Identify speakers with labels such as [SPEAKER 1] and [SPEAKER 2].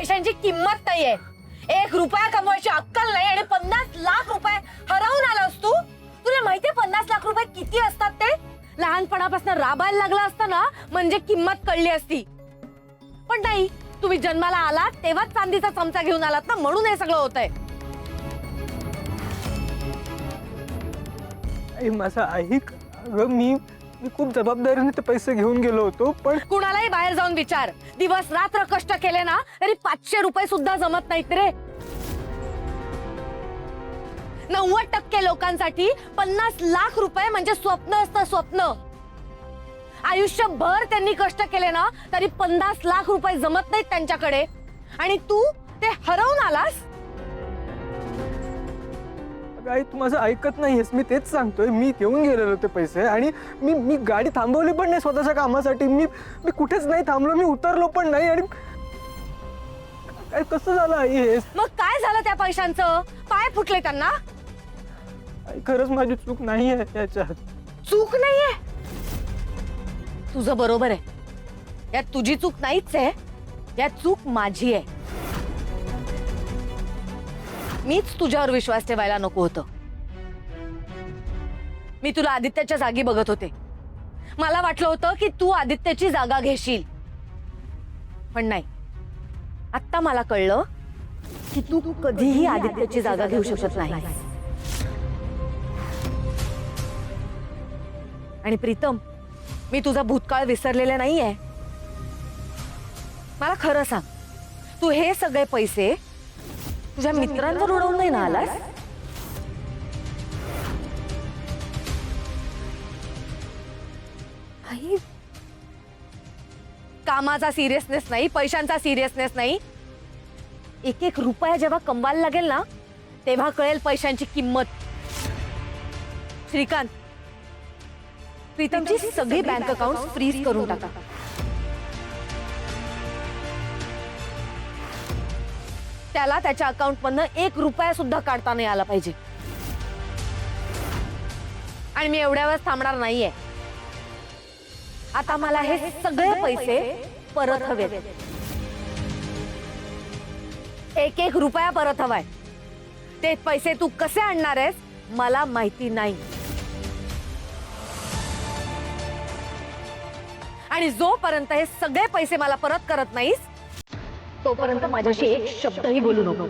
[SPEAKER 1] पैशांची किंमत नाहीये. 1 रुपया कमवायची अक्कल नाही आणि 50 लाख रुपये हरवून आलास तू. तुला माहितीये 50 लाख रुपये किती असतात ते? लहानपणापासून राबायला लागला असता ना म्हणजे किंमत कळली असती. पण नाही, तुम्ही जन्माला आलात तेव्हाच चांदीचा चमचा घेऊन आलात ना, म्हणून हे सगळं होतंय.
[SPEAKER 2] माझा ऐक. अगं मी खूप जबाबदारीने ते पैसे घेऊन गेलो होतो, पण
[SPEAKER 1] कुणालाही बाहेर जाऊन विचार, दिवस रात्र कष्ट केले ना तरी 500 रुपये सुद्धा जमत नाहीत रे. 90% लोकांसाठी 50 लाख रुपये म्हणजे स्वप्न असतं, स्वप्न. आयुष्यभर त्यांनी कष्ट केले ना तरी 50 लाख रुपये जमत नाहीत त्यांच्याकडे, आणि तू ते हरवून आलास.
[SPEAKER 2] आई तू माझं ऐकत नाहीयेस. मी तेच सांगतोय. मी घेऊन गेलेलो ते पैसे आणि मी गाडी थांबवली पण नाही स्वतःच्या कामासाठी. मी कुठेच नाही थांबलो, मी उतरलो पण नाही. आणि काय कसं झालं आई हे?
[SPEAKER 1] मग काय झालं त्या पैशांचं? पाय फुटले त्यांना?
[SPEAKER 2] आई खरंच माझी चूक नाहीये याच्यात.
[SPEAKER 1] चूक नाहीये? तुझं बरोबर आहे, यात तुझी चूक नाहीच आहे, यात चूक माझी आहे. मीच तुझ्यावर विश्वास ठेवायला नको होतं. मी तुला आदित्याच्या जागी बघत होते. मला वाटलं होतं की तू आदित्याची जागा घेशील, पण नाही. आता मला कळलं की तू कधीही आदित्याची जागा घेऊ शकत नाही. आणि प्रीतम, मी तुझा भूतकाळ विसरलेला नाहीये. मला खरं सांग, तू हे सगळे पैसे तुझ्या मित्रांवर उडवून नाही ना आलास? आई, कामाचा सिरियसनेस नाही, पैशांचा सिरियसनेस नाही. 1-1 रुपया जेव्हा कमवायला लागेल ना तेव्हा कळेल पैशांची किंमत. श्रीकांत, प्रीतमची सगळी बँक अकाउंट फ्रीज करून टाका. त्याला त्याच्या अकाउंट मधनं 1 रुपया सुद्धा काढता नाही आला पाहिजे. आणि मी एवढ्या वेळेस थांबणार नाहीये. आता मला हे सगळे पैसे परत हवेत. 1-1 रुपया परत हवाय. ते पैसे तू कसे आणणार आहेस मला माहिती नाही. आणि जोपर्यंत हे सगळे पैसे मला परत करत नाहीस तोपर्यंत माझ्याशी एक शब्दही बोलू नको.